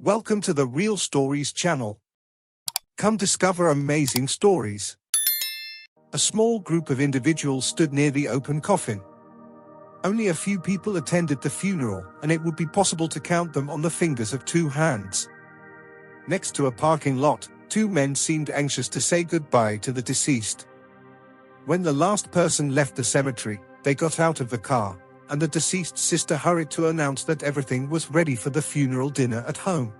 Welcome to the Real Stories channel. Come discover amazing stories. A small group of individuals stood near the open coffin. Only a few people attended the funeral, and it would be possible to count them on the fingers of two hands. Next to a parking lot, two men seemed anxious to say goodbye to the deceased. When the last person left the cemetery, they got out of the car, and the deceased's sister hurried to announce that everything was ready for the funeral dinner at home.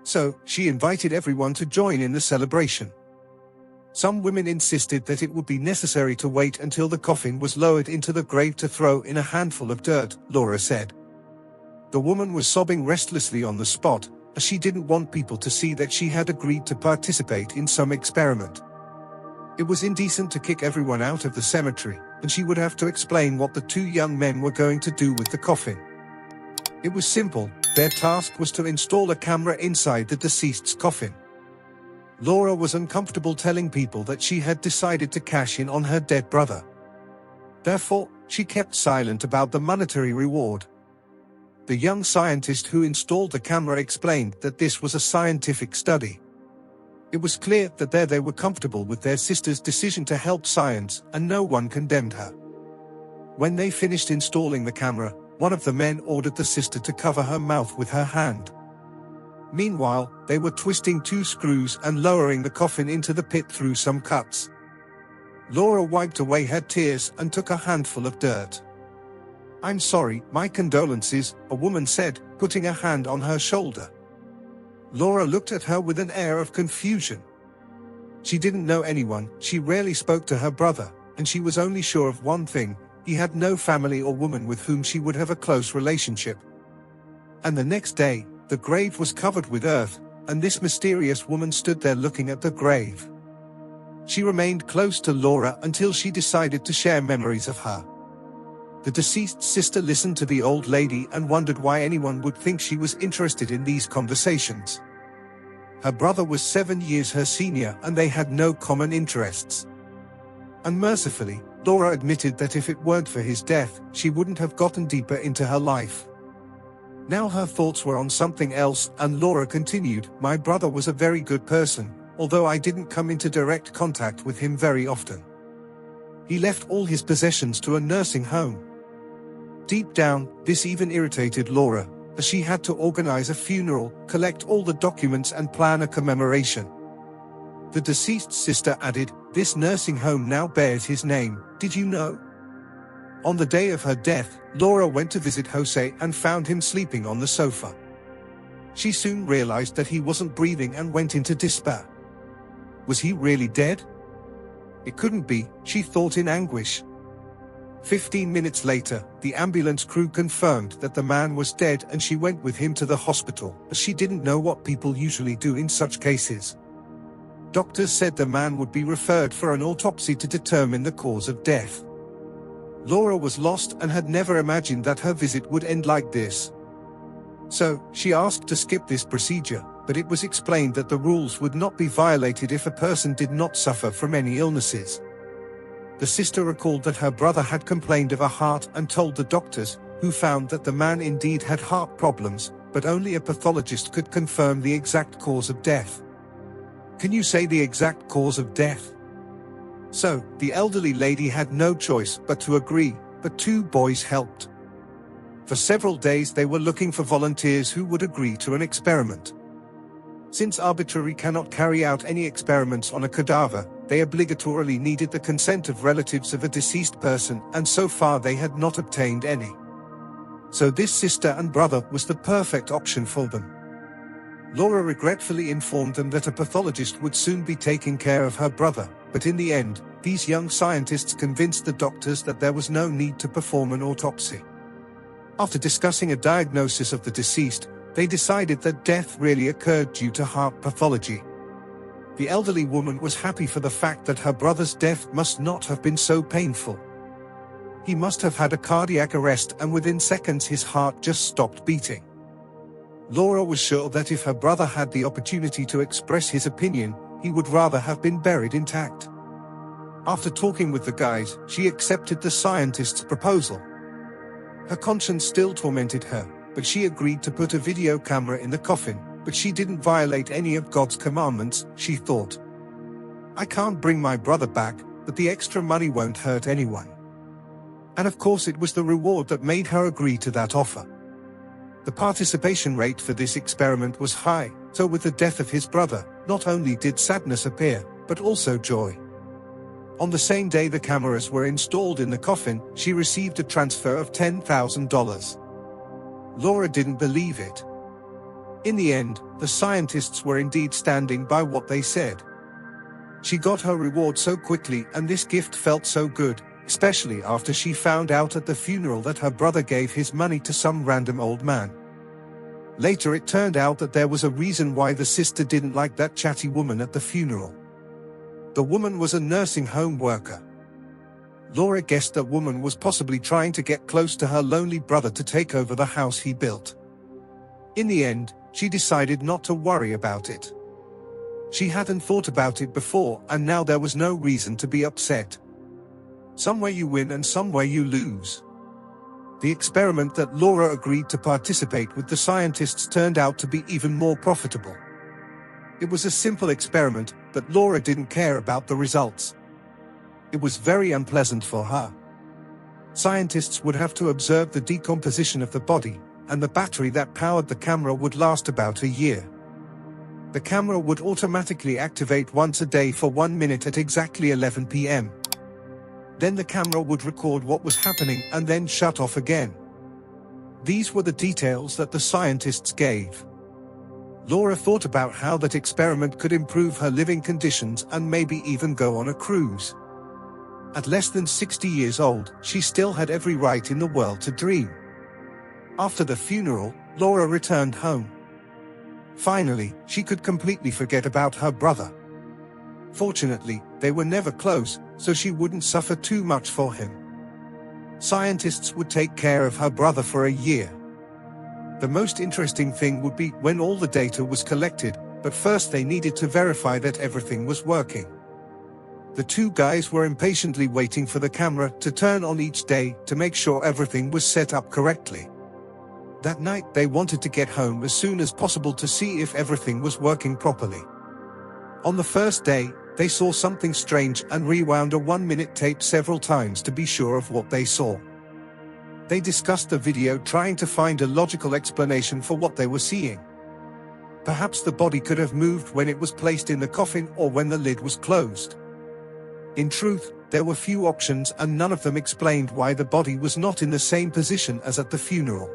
So, she invited everyone to join in the celebration. Some women insisted that it would be necessary to wait until the coffin was lowered into the grave to throw in a handful of dirt, Laura said. The woman was sobbing restlessly on the spot, as she didn't want people to see that she had agreed to participate in some experiment. It was indecent to kick everyone out of the cemetery, and she would have to explain what the two young men were going to do with the coffin. It was simple. Their task was to install a camera inside the deceased's coffin. Laura was uncomfortable telling people that she had decided to cash in on her dead brother. Therefore, she kept silent about the monetary reward. The young scientist who installed the camera explained that this was a scientific study. It was clear that they were comfortable with their sister's decision to help science, and no one condemned her. When they finished installing the camera, one of the men ordered the sister to cover her mouth with her hand. Meanwhile, they were twisting two screws and lowering the coffin into the pit through some cuts. Laura wiped away her tears and took a handful of dirt. "I'm sorry, my condolences," a woman said, putting a hand on her shoulder. Laura looked at her with an air of confusion. She didn't know anyone, she rarely spoke to her brother, and she was only sure of one thing: he had no family or woman with whom she would have a close relationship. And the next day, the grave was covered with earth, and this mysterious woman stood there looking at the grave. She remained close to Laura until she decided to share memories of her. The deceased's sister listened to the old lady and wondered why anyone would think she was interested in these conversations. Her brother was 7 years her senior, and they had no common interests. Unmercifully, Laura admitted that if it weren't for his death, she wouldn't have gotten deeper into her life. Now her thoughts were on something else, and Laura continued, "My brother was a very good person, although I didn't come into direct contact with him very often. He left all his possessions to a nursing home." Deep down, this even irritated Laura, as she had to organize a funeral, collect all the documents and plan a commemoration. The deceased's sister added, "This nursing home now bears his name, did you know?" On the day of her death, Laura went to visit Jose and found him sleeping on the sofa. She soon realized that he wasn't breathing and went into despair. Was he really dead? It couldn't be, she thought in anguish. 15 minutes later, the ambulance crew confirmed that the man was dead, and she went with him to the hospital, as she didn't know what people usually do in such cases. Doctors said the man would be referred for an autopsy to determine the cause of death. Laura was lost and had never imagined that her visit would end like this. So, she asked to skip this procedure, but it was explained that the rules would not be violated if a person did not suffer from any illnesses. The sister recalled that her brother had complained of a heart and told the doctors, who found that the man indeed had heart problems, but only a pathologist could confirm the exact cause of death. "Can you say the exact cause of death?" So, the elderly lady had no choice but to agree, but two boys helped. For several days they were looking for volunteers who would agree to an experiment. Since arbitrary cannot carry out any experiments on a cadaver, they obligatorily needed the consent of relatives of a deceased person, and so far they had not obtained any. So this sister and brother was the perfect option for them. Laura regretfully informed them that a pathologist would soon be taking care of her brother, but in the end, these young scientists convinced the doctors that there was no need to perform an autopsy. After discussing a diagnosis of the deceased, they decided that death really occurred due to heart pathology. The elderly woman was happy for the fact that her brother's death must not have been so painful. He must have had a cardiac arrest, and within seconds his heart just stopped beating. Laura was sure that if her brother had the opportunity to express his opinion, he would rather have been buried intact. After talking with the guys, she accepted the scientist's proposal. Her conscience still tormented her, but she agreed to put a video camera in the coffin, but she didn't violate any of God's commandments, she thought. I can't bring my brother back, but the extra money won't hurt anyone. And of course it was the reward that made her agree to that offer. The participation rate for this experiment was high, so with the death of his brother, not only did sadness appear, but also joy. On the same day the cameras were installed in the coffin, she received a transfer of $10,000. Laura didn't believe it. In the end, the scientists were indeed standing by what they said. She got her reward so quickly, and this gift felt so good, especially after she found out at the funeral that her brother gave his money to some random old man. Later it turned out that there was a reason why the sister didn't like that chatty woman at the funeral. The woman was a nursing home worker. Laura guessed that woman was possibly trying to get close to her lonely brother to take over the house he built. In the end, she decided not to worry about it. She hadn't thought about it before, and now there was no reason to be upset. Somewhere you win and somewhere you lose. The experiment that Laura agreed to participate with the scientists turned out to be even more profitable. It was a simple experiment, but Laura didn't care about the results. It was very unpleasant for her. Scientists would have to observe the decomposition of the body, and the battery that powered the camera would last about a year. The camera would automatically activate once a day for 1 minute at exactly 11 p.m. Then the camera would record what was happening and then shut off again. These were the details that the scientists gave. Laura thought about how that experiment could improve her living conditions and maybe even go on a cruise. At less than 60 years old, she still had every right in the world to dream. After the funeral, Laura returned home. Finally, she could completely forget about her brother. Fortunately, they were never close, so she wouldn't suffer too much for him. Scientists would take care of her brother for a year. The most interesting thing would be when all the data was collected, but first they needed to verify that everything was working. The two guys were impatiently waiting for the camera to turn on each day to make sure everything was set up correctly. That night they wanted to get home as soon as possible to see if everything was working properly. On the first day, they saw something strange and rewound a 1-minute tape several times to be sure of what they saw. They discussed the video trying to find a logical explanation for what they were seeing. Perhaps the body could have moved when it was placed in the coffin or when the lid was closed. In truth, there were few options and none of them explained why the body was not in the same position as at the funeral.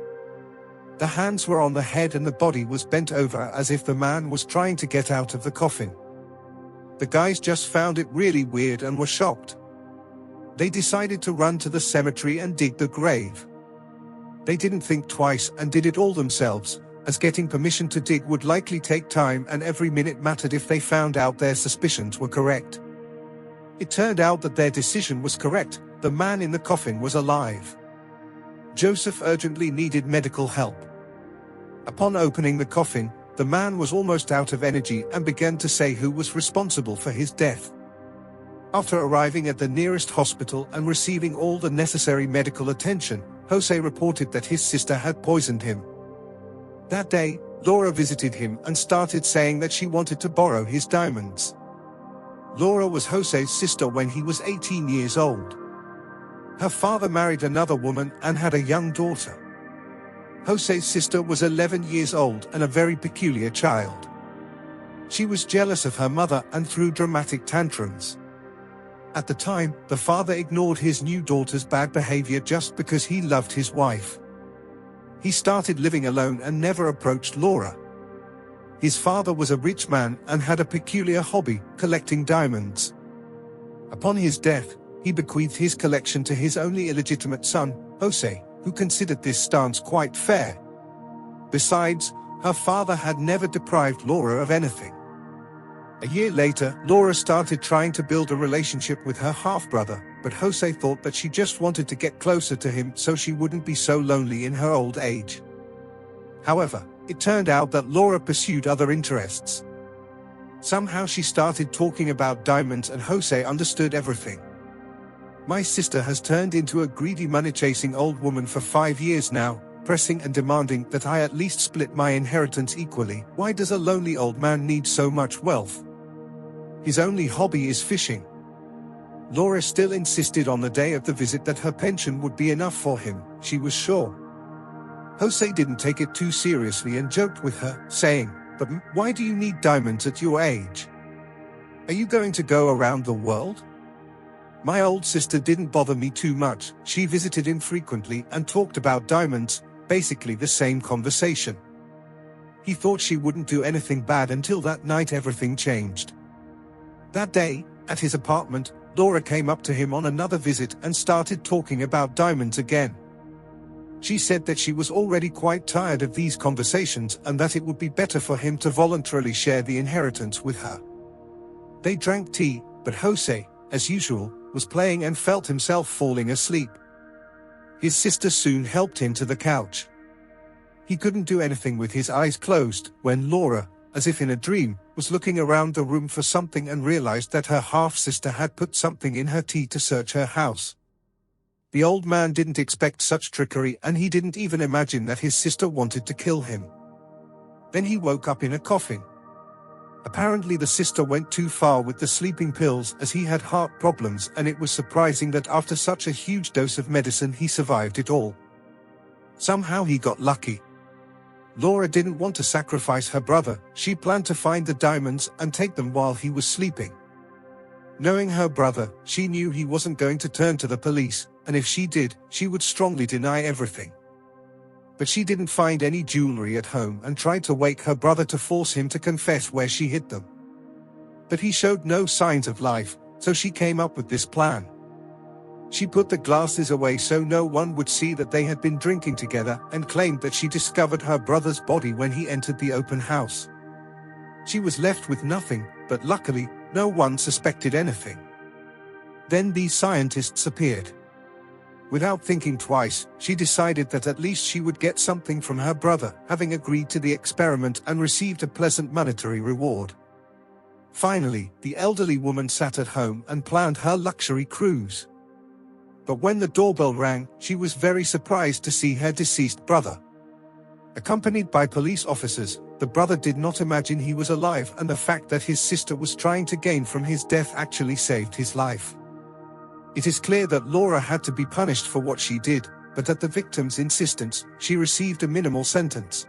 The hands were on the head and the body was bent over as if the man was trying to get out of the coffin. The guys just found it really weird and were shocked. They decided to run to the cemetery and dig the grave. They didn't think twice and did it all themselves, as getting permission to dig would likely take time and every minute mattered if they found out their suspicions were correct. It turned out that their decision was correct. The man in the coffin was alive. Joseph urgently needed medical help. Upon opening the coffin, the man was almost out of energy and began to say who was responsible for his death. After arriving at the nearest hospital and receiving all the necessary medical attention, Jose reported that his sister had poisoned him. That day, Laura visited him and started saying that she wanted to borrow his diamonds. Laura was Jose's sister when he was 18 years old. Her father married another woman and had a young daughter. Jose's sister was 11 years old and a very peculiar child. She was jealous of her mother and threw dramatic tantrums. At the time, the father ignored his new daughter's bad behavior just because he loved his wife. He started living alone and never approached Laura. His father was a rich man and had a peculiar hobby, collecting diamonds. Upon his death, he bequeathed his collection to his only illegitimate son, Jose, who considered this stance quite fair. Besides, her father had never deprived Laura of anything. A year later, Laura started trying to build a relationship with her half-brother, but Jose thought that she just wanted to get closer to him so she wouldn't be so lonely in her old age. However, it turned out that Laura pursued other interests. Somehow she started talking about diamonds and Jose understood everything. "My sister has turned into a greedy money-chasing old woman for 5 years now," pressing and demanding that I at least split my inheritance equally. Why does a lonely old man need so much wealth? His only hobby is fishing. Laura still insisted on the day of the visit that her pension would be enough for him, she was sure. Jose didn't take it too seriously and joked with her, saying, "But why do you need diamonds at your age? Are you going to go around the world?" My old sister didn't bother me too much. She visited infrequently and talked about diamonds, basically the same conversation. He thought she wouldn't do anything bad until that night everything changed. That day, at his apartment, Laura came up to him on another visit and started talking about diamonds again. She said that she was already quite tired of these conversations and that it would be better for him to voluntarily share the inheritance with her. They drank tea, but Jose, as usual, was playing and felt himself falling asleep. His sister soon helped him to the couch. He couldn't do anything with his eyes closed when Laura, as if in a dream, was looking around the room for something and realized that her half-sister had put something in her tea to search her house. The old man didn't expect such trickery and he didn't even imagine that his sister wanted to kill him. Then he woke up in a coffin. Apparently the sister went too far with the sleeping pills as he had heart problems, and it was surprising that after such a huge dose of medicine he survived it all. Somehow he got lucky. Laura didn't want to sacrifice her brother. She planned to find the diamonds and take them while he was sleeping. Knowing her brother, she knew he wasn't going to turn to the police, and if she did, she would strongly deny everything. But she didn't find any jewelry at home and tried to wake her brother to force him to confess where she hid them. But he showed no signs of life, so she came up with this plan. She put the glasses away so no one would see that they had been drinking together and claimed that she discovered her brother's body when he entered the open house. She was left with nothing, but luckily, no one suspected anything. Then these scientists appeared. Without thinking twice, she decided that at least she would get something from her brother, having agreed to the experiment and received a pleasant monetary reward. Finally, the elderly woman sat at home and planned her luxury cruise. But when the doorbell rang, she was very surprised to see her deceased brother. Accompanied by police officers, the brother did not imagine he was alive, and the fact that his sister was trying to gain from his death actually saved his life. It is clear that Laura had to be punished for what she did, but at the victim's insistence, she received a minimal sentence.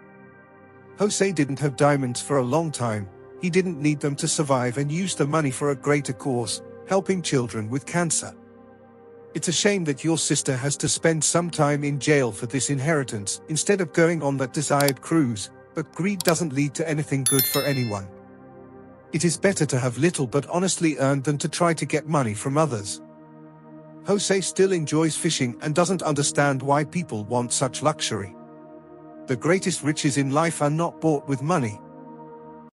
Jose didn't have diamonds for a long time. He didn't need them to survive and used the money for a greater cause, helping children with cancer. It's a shame that your sister has to spend some time in jail for this inheritance instead of going on that desired cruise, but greed doesn't lead to anything good for anyone. It is better to have little but honestly earned than to try to get money from others. Jose still enjoys fishing and doesn't understand why people want such luxury. The greatest riches in life are not bought with money,